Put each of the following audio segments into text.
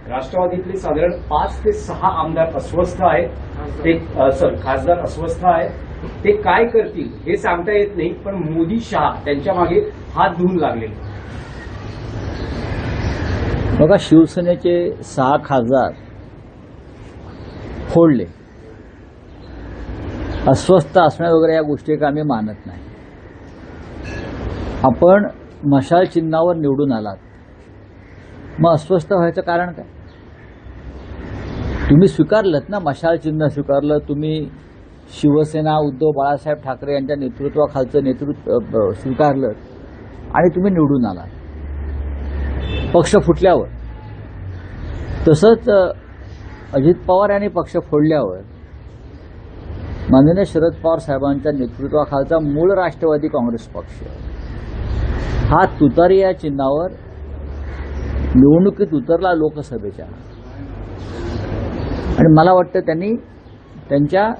राष्ट्रवादीतले साधारण 5 ते 6 आमदार अस्वस्थ आहेत. ते खासदार अस्वस्थ आहेत. ते काय करतील हे सांगता येत नाही, पण मोदी शहा त्यांच्या मागे हात धुवून लागले. बघा, शिवसेनेचे 6 खासदार फोडले. अस्वस्थ असणे वगैरे या गोष्टी का आम्ही मानत नाही. आपण मशाल चिन्हावर निवडून आलात, मग अस्वस्थ व्हायचं कारण काय? तुम्ही स्वीकारलत ना, मशाल चिन्ह स्वीकारलं तुम्ही. शिवसेना उद्धव बाळासाहेब ठाकरे यांच्या नेतृत्वाखालचं नेतृत्व स्वीकारलं आणि तुम्ही निवडून आलात पक्ष फुटल्यावर. तसंच अजित पवार यांनी पक्ष फोडल्यावर माननीय शरद पवार साहेबांच्या नेतृत्वाखालचा मूळ राष्ट्रवादी काँग्रेस पक्ष हा तुतारी या चिन्हावर निवडणुकीत उतरला लोकसभेच्या. आणि मला वाटतं त्यांनी त्यांच्या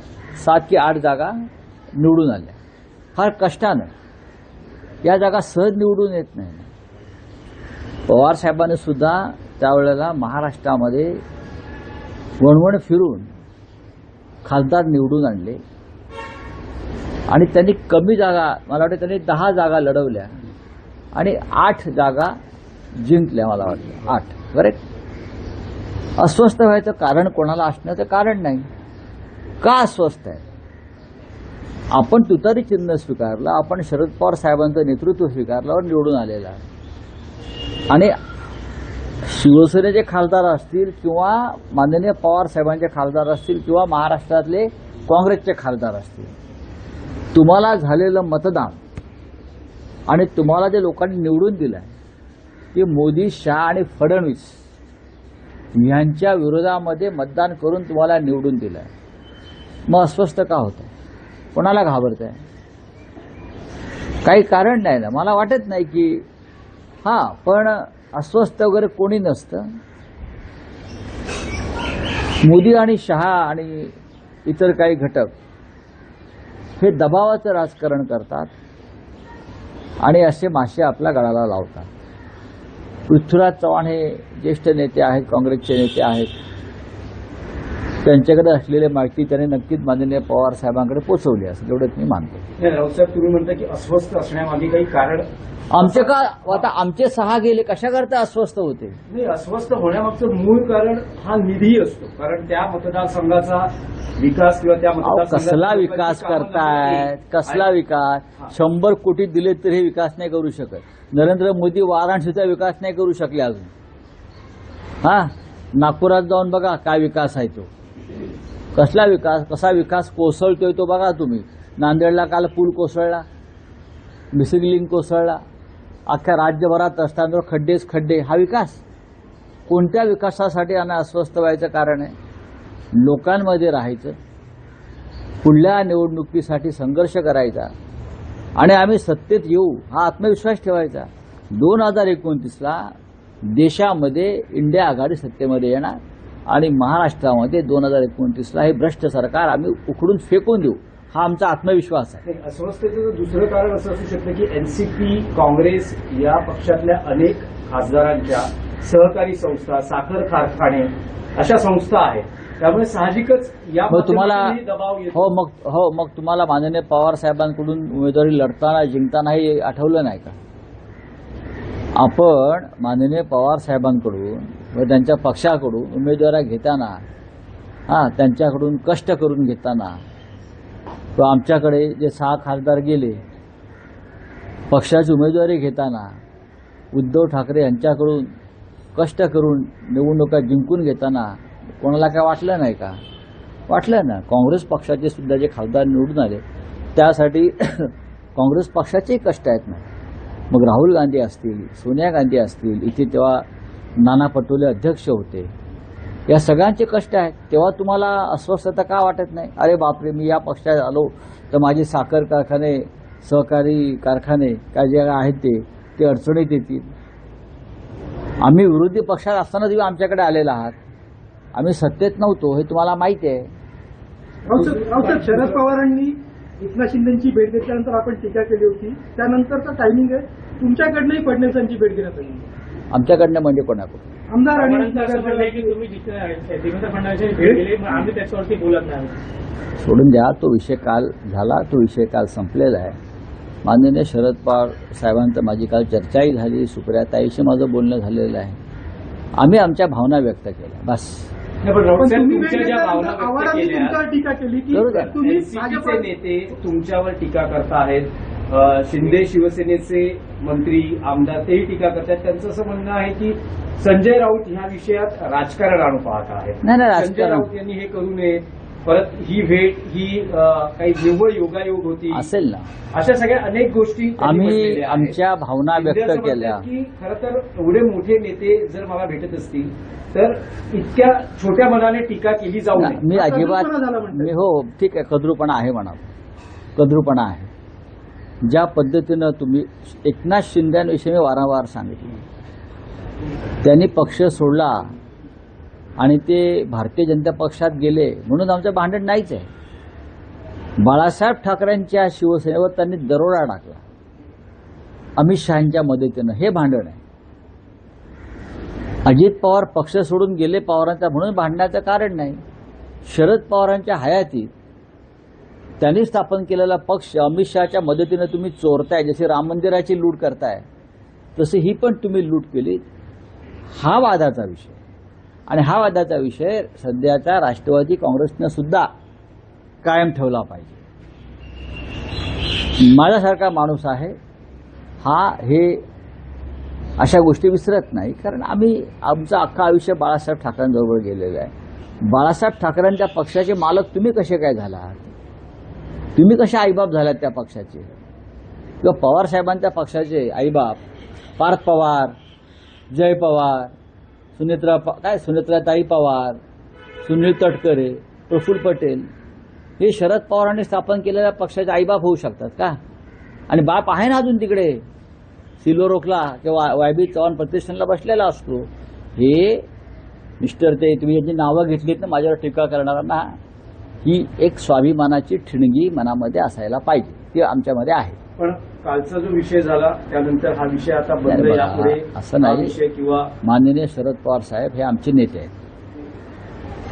7 की 8 जागा निवडून आल्या. फार कष्टानं. या जागा सहज निवडून येत नाही. पवार साहेबांनी सुद्धा त्यावेळेला महाराष्ट्रामध्ये वणवण फिरून खासदार निवडून आणले आणि त्यांनी कमी जागा, मला वाटतं त्यांनी 10 जागा लढवल्या आणि 8 जागा जिंकल्या. मला वाटतं 8. करेक्ट. अस्वस्थ व्हायचं कारण कोणाला असण्याचं कारण नाही. का अस्वस्थ आहे? आपण तुतारी चिन्ह स्वीकारलं, आपण शरद पवार साहेबांचं नेतृत्व स्वीकारल्यावर निवडून आलेला आहे. आणि शिवसेनेचे खासदार असतील किंवा माननीय पवार साहेबांचे खासदार असतील किंवा महाराष्ट्रातले काँग्रेसचे खासदार असतील, तुम्हाला झालेलं मतदान आणि तुम्हाला जे लोकांनी निवडून दिलं आहे ते मोदी, शहा आणि फडणवीस यांच्या विरोधामध्ये मतदान करून तुम्हाला निवडून दिलं आहे. मग अस्वस्थ का होतं? कोणाला घाबरत आहे? काही कारण नाही ना. मला वाटत नाही की पण अस्वस्थ वगैरे कोणी नसतं. मोदी आणि शहा आणि इतर काही घटक हे दबावाचं राजकारण करतात आणि असे मासे आपल्या गळाला लावतात. पृथ्वीराज चव्हाण हे ज्येष्ठ नेते आहेत, काँग्रेसचे नेते आहेत. त्यांच्याकडे असलेली माहिती त्यांनी नक्कीच माननीय पवार साहेबांकडे पोहोचवली असेल, एवढंच मी मानतो. राऊतसाहेब, तुम्ही म्हणता की अस्वस्थ असण्यामागे काही कारण आमचे का? आता आमचे 6 गेले, कशा करता अस्वस्थ होते? नाही, अस्वस्थ होण्यामागचं मूळ कारण हा निधी असतो. कारण त्या मतदारसंघाचा विकास किंवा त्या कसला विकास करतायत? कसला विकास? 100 कोटी दिले तरी हे विकास नाही करू शकत. नरेंद्र मोदी वाराणसीचा विकास नाही करू शकले अजून. नागपुरात जाऊन बघा काय विकास आहे तो. कसला विकास? कसा विकास कोसळतोय तो बघा तुम्ही. नांदेडला काल पूल कोसळला, मिसिंग लिंक कोसळला, अख्ख्या राज्यभरात रस्त्यांवर खड्डेच खड्डे. हा विकास? कोणत्या विकासासाठी यांना अस्वस्थ व्हायचं कारण आहे? लोकांमध्ये राहायचं, पुढल्या निवडणुकीसाठी संघर्ष करायचा आणि आम्ही सत्तेत येऊ हा आत्मविश्वास ठेवायचा. 2029ला देशामध्ये इंडिया आघाडी सत्तेमध्ये येणार आणि महाराष्ट्रामध्ये 2029ला हे भ्रष्ट सरकार आम्ही उखडून फेकून देऊ, हा आमचा आत्मविश्वास आहे. अस्वस्थतेचं दुसरं कारण असं असू शकतं की एनसीपी, काँग्रेस या पक्षातल्या अनेक खासदारांच्या सहकारी संस्था, साखर कारखाने अशा संस्था आहेत. त्यामुळे साहजिकच या दबाव येतो. मग तुम्हाला माननीय पवार साहेबांकडून उमेदवारी लढताना जिंकताना हे आठवलं नाही का? आपण माननीय पवार साहेबांकडून व त्यांच्या पक्षाकडून उमेदवारी घेताना, त्यांच्याकडून कष्ट करून घेताना, तो आमच्याकडे जे 6 खासदार गेले पक्षाची उमेदवारी घेताना, उद्धव ठाकरे यांच्याकडून कष्ट करून निवडणुका जिंकून घेताना कोणाला काय वाटलं नाही का? वाटलं ना. काँग्रेस पक्षाचे सुद्धा जे खासदार निवडून आले त्यासाठी काँग्रेस पक्षाचेही कष्ट आहेत ना. मग राहुल गांधी असतील, सोनिया गांधी असतील, इथे तेव्हा नाना पटोले अध्यक्ष होते. या सगळ्यांचे कष्ट आहेत. तेव्हा तुम्हाला अस्वस्थता का वाटत नाही? अरे बापरे, मी या पक्षात आलो तर माझे साखर कारखाने, सहकारी कारखाने काय जे आहेत ते अडचणीत येतील. आम्ही विरोधी पक्षात असताना तुम्ही आमच्याकडे आलेला आहात. आम्ही सत्तेत नव्हतो हे तुम्हाला माहिती आहे. शरद पवारांनी एकनाथ शिंदेची भेट घेतल्यानंतर आपण टीका केली होती. त्यानंतरचा टायमिंग आहे तुमच्याकडनंही फडणवीसांची भेट घेण्यात आली. आमच्याकडनं म्हणजे कोणाकडून? आमदार आणि पवारांचं असं म्हणणं आहे की तुम्ही जिथे देवेंद्र फडणवीसांची भेट दिली मग आम्ही त्याच्यावरती बोलत नाही. सोडून द्या, तो विषय काल झाला, तो विषय काल संपलेला आहे. माननीय शरद पवार साहेबांचं माझी काल चर्चाही झाली, सुप्रियाताईशी माझं बोलणं झालेलं आहे. आम्ही आमच्या भावना व्यक्त केल्या, बस. नाही, पण राऊत पण साहेब, तुम्ही तुमच्या ज्या भावना वेगवेगळ्या व्यक्त आवारांनी केल्या, तुमच्यावर टीका केली की बरोबर आहे. तुम्ही एनसीपीचे नेते तुमच्यावर टीका करतायत, शिंदे शिवसेनेचे मंत्री आमदार तेही टीका करतात. त्यांचं असं म्हणणं आहे की संजय राऊत ह्या विषयात राजकारण आणू पाहत आहेत. नाही, नाही, संजय राजकारण राऊत यांनी हे करू नये, परत ही भेट ही काही निव्वळ योगायोग होती असेल ना. अशा सगळ्या अनेक गोष्टी त्यांनी आम्ही म्हटलेल्या आहेत. आमच्या भावना शिंदे व्यक्त असं म्हणतात केल्या. की खरं तर एवढे मोठे नेते जर मला भेटत असतील तर इतक्या छोट्या मनाने टीका केली जाऊ नये. मी अजिबात कद्रूपणा झाला म्हणतात. मी हो ठीक आहे, कद्रूपणा आहे म्हणा, कद्रूपणा आहे. ज्या पद्धतीनं तुम्ही एकनाथ शिंदेविषयी मी वारंवार सांगितलं, त्यांनी पक्ष सोडला आणि ते भारतीय जनता पक्षात गेले म्हणून आमचं भांडण नाहीच आहे. बाळासाहेब ठाकरेंच्या शिवसेनेवर त्यांनी दरोडा टाकला अमित शहांच्या मदतीनं, हे भांडण आहे. अजित पवार पक्ष सोडून गेले पवारांचा म्हणून भांडण्याचं कारण नाही. शरद पवारांच्या हयातीत त्यांनी स्थापन केलेला पक्ष अमित शहाच्या मदतीनं तुम्ही चोरताय, जशी राम मंदिराची लूट करताय तशी ही पण तुम्ही लूट केली. हा वादाचा विषय, आणि हा वादाचा विषय सध्याच्या राष्ट्रवादी काँग्रेसनं सुद्धा कायम ठेवला पाहिजे. माझ्यासारखा माणूस आहे हा हे अशा गोष्टी विसरत नाही, कारण आम्ही आमचं अख्खं आयुष्य बाळासाहेब ठाकरेंबरोबर गेलेलं आहे. बाळासाहेब ठाकरेंच्या पक्षाचे मालक तुम्ही कसे काय झालात? तुम्ही कसे आईबाप झालात त्या पक्षाचे? किंवा पवार साहेबांच्या पक्षाचे आईबाप पार्थ पवार, जय पवार, सुनेत्राताई पवार, सुनील तटकरे, प्रफुल्ल पटेल हे शरद पवारांनी स्थापन केलेल्या पक्षाचे आईबाप होऊ शकतात का? आणि बाप आहे ना अजून तिकडे सिल्वर ओकला किंवा वायबी चव्हाण प्रतिष्ठानला बसलेला असतो. हे मिस्टर ते तुम्ही यांची नावं घेतलीत ना माझ्यावर टीका करणाऱ्यांना, ही एक स्वाभिमानाची ठिणगी मनामध्ये असायला पाहिजे, ती आमच्यामध्ये आहे. पण कालचा जो विषय झाला त्यानंतर हा विषय आता बंद, नाही, यापुढे असं हा नाही. विषय किंवा माननीय शरद पवार साहेब हे आमचे नेते आहेत,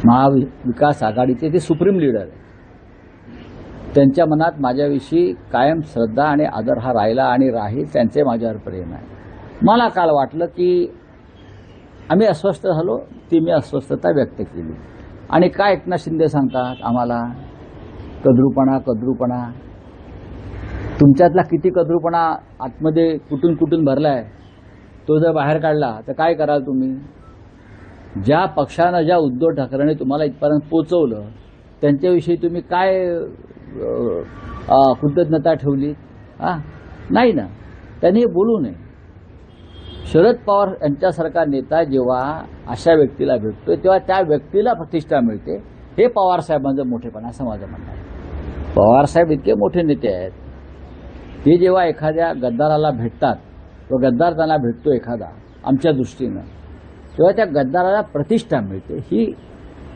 महाविकास आघाडीचे ते सुप्रीम लीडर आहेत. त्यांच्या मनात माझ्याविषयी कायम श्रद्धा आणि आदर हा राहिला आणि राहील. त्यांचे माझ्यावर प्रेम आहे. मला काल वाटलं की आम्ही अस्वस्थ झालो, ती मी अस्वस्थता व्यक्त केली. आणि काय एकनाथ शिंदे सांगतात आम्हाला कद्रूपणा. तुमच्यातला किती कद्रूपणा आतमध्ये कुठून कुठून भरलाय तो जर बाहेर काढला तर काय कराल तुम्ही? ज्या पक्षानं, ज्या उद्धव ठाकरेंनी तुम्हाला इथपर्यंत पोचवलं त्यांच्याविषयी तुम्ही काय कृतज्ञता ठेवली? नाही ना, त्यांनी बोलू नये. शरद पवार यांच्यासारखा नेता जेव्हा अशा व्यक्तीला भेटतो तेव्हा त्या व्यक्तीला प्रतिष्ठा मिळते. हे पवार साहेबांचं मोठेपण असं माझं म्हणणं आहे. पवार साहेब इतके मोठे नेते आहेत, ते जेव्हा एखाद्या गद्दाराला भेटतात किंवा गद्दार त्यांना भेटतो एखादा आमच्या दृष्टीनं, तेव्हा त्या गद्दाराला प्रतिष्ठा मिळते. ही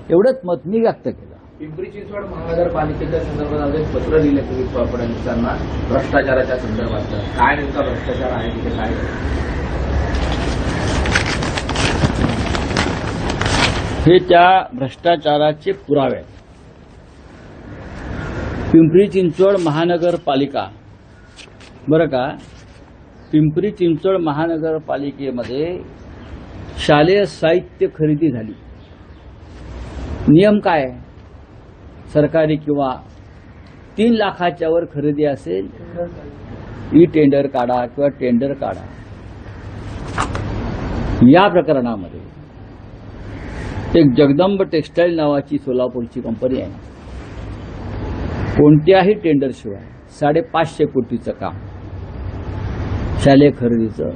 एवढंच मत मी व्यक्त केलं. पिंपरी चिंचवड महानगरपालिकेच्या संदर्भात पत्र दिले तुम्ही फडणवीसांना भ्रष्टाचाराच्या संदर्भात, काय नेमका भ्रष्टाचार आहे तिथे, काय? हे त्या भ्रष्टाचाराचे पुरावे आहेत. पिंपरी चिंचवड महानगरपालिका, बरं का, पिंपरी चिंचवड महानगरपालिकेमध्ये शालेय साहित्य खरेदी झाली. नियम काय आहे? सरकारी किंवा 3 लाखाच्या वर खरेदी असेल ई टेंडर काढा किंवा टेंडर काढा. या प्रकरणामध्ये एक जगदंब टेक्सटाईल नावाची सोलापूरची कंपनी आहे. कोणत्याही टेंडरशिवाय 550 कोटीचं काम शालेय खरेदीचं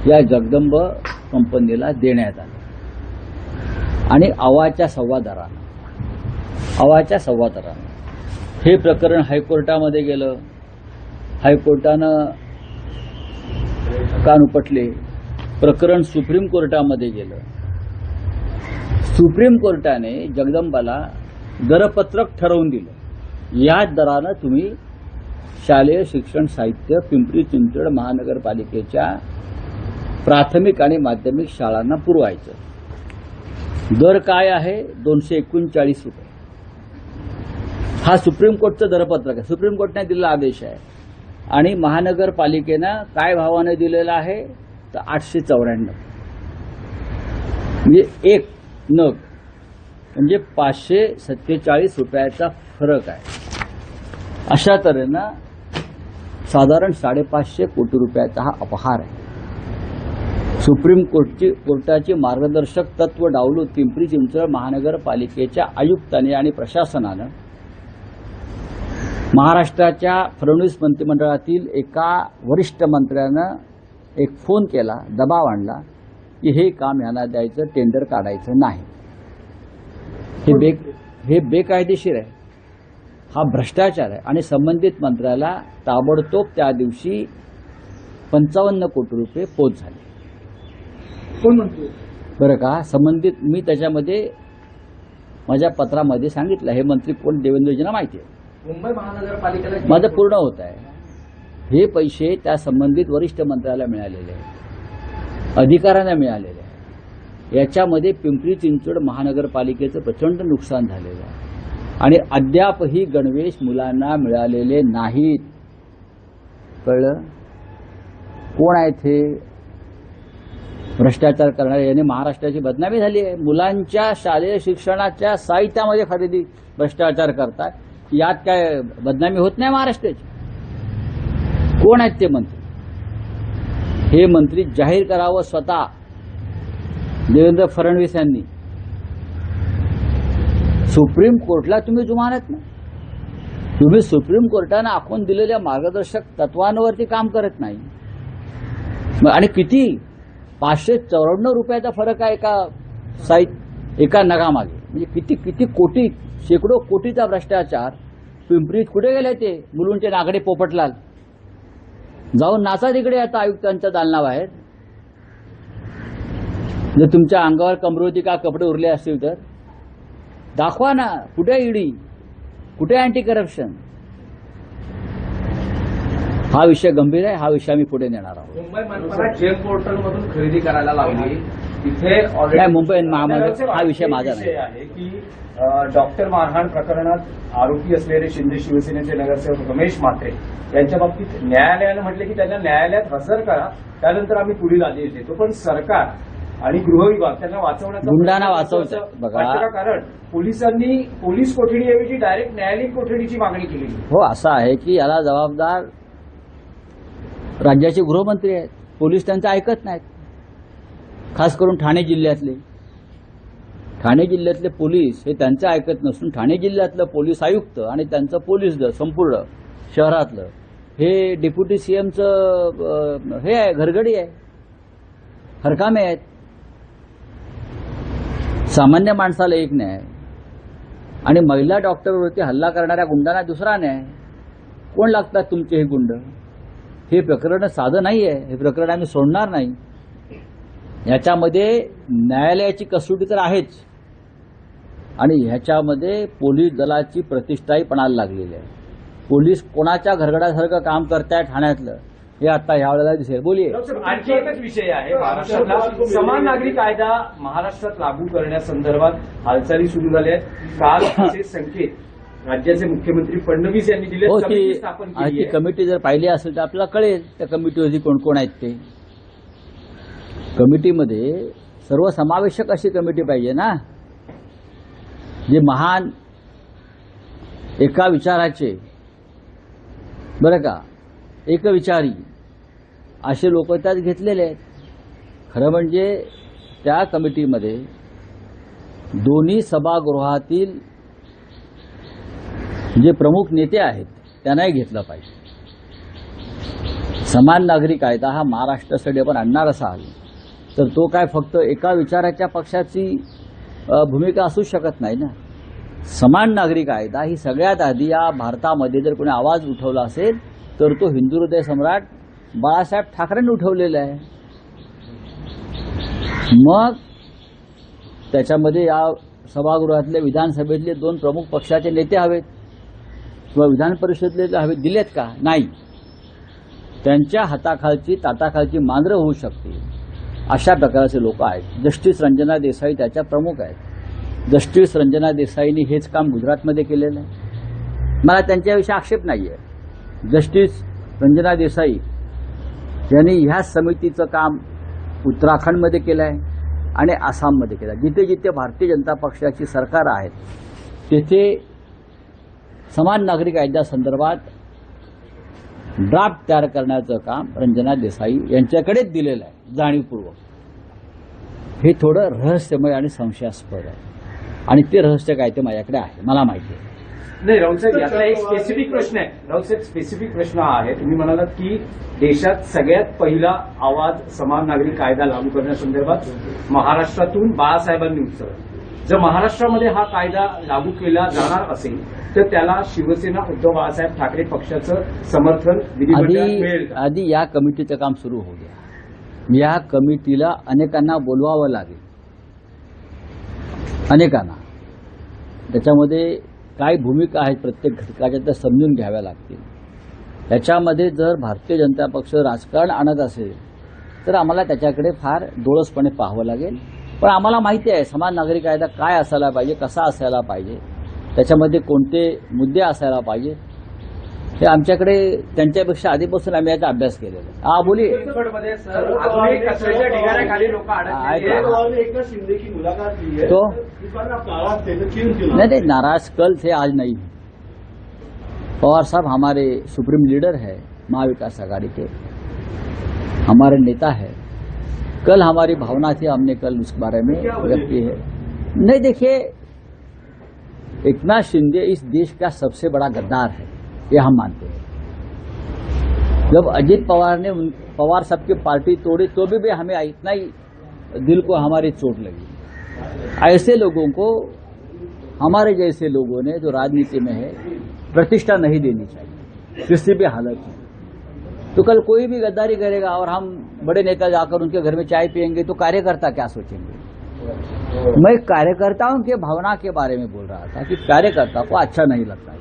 या जगदंब कंपनीला देण्यात आलं. आणि अवाच्या सव्वा दरानं हे प्रकरण हायकोर्टामध्ये गेलं. हायकोर्टानं कान उपटले. प्रकरण सुप्रीम कोर्टामध्ये गेलं. सुप्रीम कोर्टाने जगदंबाला दरपत्रक ठरवून दिलं. याच दरानं तुम्ही शालेय शिक्षण साहित्य पिंपरी चिंचवड महानगरपालिकेच्या प्राथमिक आणि माध्यमिक शाळांना पुरवायचं. दर काय आहे? 239 रुपये. हा सुप्रीम कोर्टचं दरपत्रक आहे, सुप्रीम कोर्टने दिलेला आदेश आहे. आणि महानगरपालिकेनं काय भावाने दिलेला आहे तर 894, म्हणजे एक नग म्हणजे 547 रुपयाचा फरक आहे. अशा तऱ्हेनं साधारण 550 कोटी रुपयाचा हा अपहार आहे. सुप्रीम कोर्टाची मार्गदर्शक तत्व डावलून पिंपरी चिंचवड महानगरपालिकेच्या आयुक्तांनी आणि प्रशासनानं महाराष्ट्राच्या फडणवीस मंत्रिमंडळातील एका वरिष्ठ मंत्र्यानं एक फोन केला, दबाव आणला की हे काम यांना द्यायचं, टेंडर काढायचं नाही. हे बेकायदेशीर आहे, हा भ्रष्टाचार आहे. आणि संबंधित मंत्र्याला ताबडतोब त्या दिवशी 55 कोटी रुपये पोच झाले. कोण म्हणतो? बरं का, संबंधित मी त्याच्यामध्ये माझ्या पत्रामध्ये सांगितलं. हे मंत्री कोण देवेंद्रजींना माहिती आहे. मुंबई महानगरपालिकेला माझं पूर्ण होत आहे. हे पैसे त्या संबंधित वरिष्ठ मंत्र्याला मिळालेले आहेत, अधिकाऱ्यांना मिळालेले आहे. याच्यामध्ये पिंपरी चिंचवड महानगरपालिकेचं प्रचंड नुकसान झालेलं आहे आणि अद्यापही गणवेश मुलांना मिळालेले नाहीत. कळलं? कोण आहेत हे भ्रष्टाचार करणारे? याने महाराष्ट्राची बदनामी झाली आहे. मुलांच्या शालेय शिक्षणाच्या साहित्यामध्ये खरेदी भ्रष्टाचार करतात. यात काय बदनामी होत नाही महाराष्ट्राची? कोण आहेत ते मंत्री? हे मंत्री जाहीर करावं स्वतः देवेंद्र फडणवीस यांनी. सुप्रीम कोर्टला तुम्ही जुमानत ना, तुम्ही सुप्रीम कोर्टानं आखून दिलेल्या मार्गदर्शक तत्वांवरती काम करत नाही. आणि किती 594 रुपयाचा फरक आहे एका नगामागे. म्हणजे किती किती कोटी, शेकडो कोटीचा भ्रष्टाचार. पिंपरीत कुठे गेले ते मुलुंडचे नागडे पोपटलाल? जाऊन नाचा तिकडे आता आयुक्तांच्या दालनाबाहेर. जर तुमच्या अंगावर कमरोती का कपडे उरले असतील तर दाखवा ना. कुठे ईडी, कुठे अँटी करप्शन? हा विषय गंभीर आहे. हा विषय आम्ही पुढे नेणार आहोत. मुंबई मनपाला जेम पोर्टलमधून खरेदी करायला लावली. तिथे नाही, मुंबई महानगर हा विषय माझा नाही. आहे की डॉक्टर मारहाण प्रकरणात आरोपी असलेले शिंदे शिवसेनेचे नगरसेवक रमेश म्हात्रे यांच्या बाबतीत न्यायालयानं म्हटले की त्यांना न्यायालयात हजर करा, त्यानंतर आम्ही पुढील आदेश देतो. पण सरकार आणि गृह विभाग त्यांना वाचवण्याचा गुंडांना वाचवतं. बघा, वाटतं का? कारण पोलिसांनी पोलीस कोठडीऐवजी डायरेक्ट न्यायालयीन कोठडीची मागणी केली. हो, असं आहे की याला जबाबदार राज्याचे गृहमंत्री आहेत. पोलीस त्यांचं ऐकत नाहीत. खास करून ठाणे जिल्ह्यातले पोलीस हे त्यांचं ऐकत नसून ठाणे जिल्ह्यातलं पोलीस आयुक्त आणि त्यांचं पोलीस दल संपूर्ण शहरातलं हे डेप्युटी सीएमचं हे आहे, घरगडी आहे, हरकामे आहेत. सामान्य माणसाला एक न्याय आणि महिला डॉक्टरवरती हल्ला करणाऱ्या गुंडांना दुसरा न्याय. कोण लागतात तुमचे हे गुंड? हे प्रकरण साधं नाही आहे. हे प्रकरण आम्ही सोडणार नाही. याच्यामध्ये न्यायालयाची कसोटी तर आहेच आणि ह्याच्यामध्ये पोलीस दलाची प्रतिष्ठाही पणाला लागलेली आहे. पोलीस कोणाच्या घरगड्यासारखं काम करतायत ठाण्यातलं हे आता ह्या वेळेला दिसेल. बोलिये. आणखी एकच विषय आहे. महाराष्ट्रातला समान नागरी कायदा महाराष्ट्रात लागू करण्यासंदर्भात हालचाली सुरू झाल्या आहेत. काल असे संकेत राज्याचे मुख्यमंत्री फडणवीस यांनी दिले. हो, समिती स्थापन ती केली आहे. कमिटी जर पाहिली असेल तर आपल्याला कळेल त्या कमिटीवरती कोण कोण आहेत ते. कमिटीमध्ये सर्वसमावेशक अशी कमिटी पाहिजे ना, जे महान एका विचाराचे, बरं का, एकविचारी असे लोक त्यात घेतलेले आहेत. खरं म्हणजे त्या कमिटीमध्ये दोन्ही सभागृहातील जे प्रमुख नेते आहेत त्यांनाही घेतलं पाहिजे. समान नागरी कायदा हा महाराष्ट्रासाठी आपण आणणार असाल तर तो काय फक्त एका विचाराच्या पक्षाची भूमिका असू शकत नाही ना. समान नागरी कायदा ही सगळ्यात आधी या भारतामध्ये जर कोणी आवाज उठवला असेल तर तो हिंदू हृदय सम्राट बाळासाहेब ठाकरेंनी उठवलेला आहे. मग त्याच्यामध्ये या सभागृहातले विधानसभेतले दोन प्रमुख पक्षाचे नेते हवेत किंवा विधान परिषदेतले हवेत. दिलेत का? नाही. त्यांच्या हाताखालची ताटाखालची मांजरं होऊ शकते अशा प्रकारचे लोक आहेत. जस्टिस रंजना देसाई त्याच्या प्रमुख आहेत. जस्टिस रंजना देसाईंनी हेच काम गुजरातमध्ये केलेलं आहे. मला त्यांच्याविषयी आक्षेप नाही आहे. जस्टिस रंजना देसाई यांनी ह्या समितीचं काम उत्तराखंडमध्ये केलं आहे आणि आसाममध्ये केलं आहे. जिथे जिथे भारतीय जनता पक्षाची सरकार आहेत तेथे समान नागरी कायद्यासंदर्भात ड्राफ्ट तयार करण्याचं काम रंजना देसाई यांच्याकडेच दिलेलं आहे जाणीवपूर्वक. हे थोडं रहस्यमय आणि संशयास्पद आहे आणि ते रहस्य काय ते माझ्याकडे आहे, मला माहिती आहे. नाही राहुल साहेब, यातला एक स्पेसिफिक प्रश्न आहे. राहुल साहेब, स्पेसिफिक प्रश्न हा आहे. तुम्ही म्हणालात की देशात सगळ्यात पहिला आवाज समान नागरी कायदा लागू करण्यासंदर्भात महाराष्ट्रातून बाळासाहेबांनी उचलला. जर महाराष्ट्रामध्ये हा कायदा लागू केला जाणार असेल तर त्याला शिवसेना उद्धव बाळासाहेब ठाकरे पक्षाचं समर्थन विधिमंडळात मिळेल का? आधी या कमिटीचं काम सुरू होऊ द्या. या कमिटीला अनेकांना बोलवावं लागेल, अनेकांना. त्याच्यामध्ये काय भूमिका आहेत प्रत्येक घटकाच्या त्या समजून घ्याव्या लागतील. त्याच्यामध्ये जर भारतीय जनता पक्ष राजकारण आणत असेल तर आम्हाला त्याच्याकडे फार डोळसपणे पाहावं लागेल. पण आम्हाला माहिती आहे समान नागरी कायदा काय असायला पाहिजे, कसा असायला पाहिजे, त्याच्यामध्ये कोणते मुद्दे असायला पाहिजे, हे आमच्याकडे त्यांच्यापेक्षा आधीपासून आम्ही याचा अभ्यास केलेला आहे. हा बोलिये. चिंचवडमध्ये सर अजूनही कचऱ्याच्या ढिगाऱ्याखाली लोक अडकलेली आहेत. एकनाथ शिंदे की मुलाकात ली है तो इस बार आप नाराज थे तो क्यों नहीं, नाराज कल थे, आज नहीं. पवार साहब हमारे सुप्रीम लीडर है महाविकास आघाड़ी के, हमारे नेता है. कल हमारी भावना थी, हमने कल उस बारे में व्यक्त की है. नहीं, देखिए, एकनाथ शिंदे इस देश का सबसे बड़ा गद्दार है, ये हम मानते हैं. जब अजित पवार ने पवार साहब की पार्टी तोड़ी तो भी हमें इतना ही दिल को हमारी चोट लगी. ऐसे लोगों को, हमारे जैसे लोगों ने जो राजनीति में है, प्रतिष्ठा नहीं देनी चाहिए किसी भी हालत में. तो कल कोई भी गद्दारी करेगा और हम बड़े नेता जाकर उनके घर में चाय पियेंगे तो कार्यकर्ता क्या सोचेंगे. मैं कार्यकर्ताओं के भावना के बारे में बोल रहा था कि कार्यकर्ता को अच्छा नहीं लगता.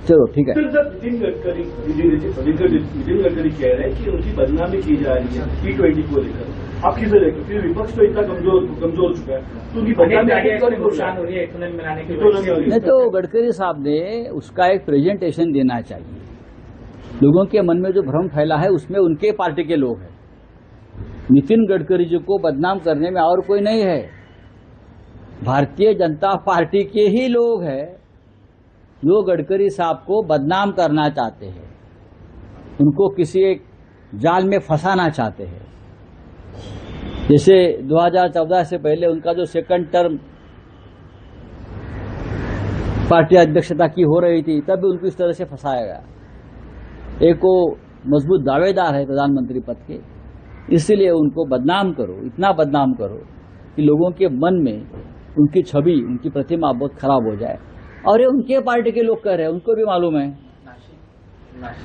चलो ठीक है. सर, नितिन गडकरी कह रहे हैं कि उनकी बदनामी की जा रही है T20 को लेकर. आप किसे लेकर, क्योंकि विपक्ष तो इतना कमजोर हो चुका है तो उनकी बदनामी नुकसान हो रही है इथेनॉल बनाने की वजह से। नहीं, तो गडकरी साहब ने उसका एक प्रेजेंटेशन देना चाहिए. लोगों के मन में जो भ्रम फैला है उसमें उनके पार्टी के लोग हैं. नितिन गडकरी जी को बदनाम करने में और कोई नहीं है, भारतीय जनता पार्टी के ही लोग हैं जो गडकरी साहब को बदनाम करना चाहते हैं, उनको किसी एक जाल में फंसाना चाहते हैं. जैसे 2014 से पहले उनका जो सेकंड टर्म पार्टी अध्यक्षता की हो रही थी तब भी उनको इस तरह से फंसाया गया. एक वो मजबूत दावेदार है प्रधानमंत्री पद के, इसीलिए उनको बदनाम करो, इतना बदनाम करो कि लोगों के मन में उनकी छवि, उनकी प्रतिमा बहुत खराब हो जाए. और ये उनके पार्टी के लोग कर रहे हैं, उनको भी मालूम है.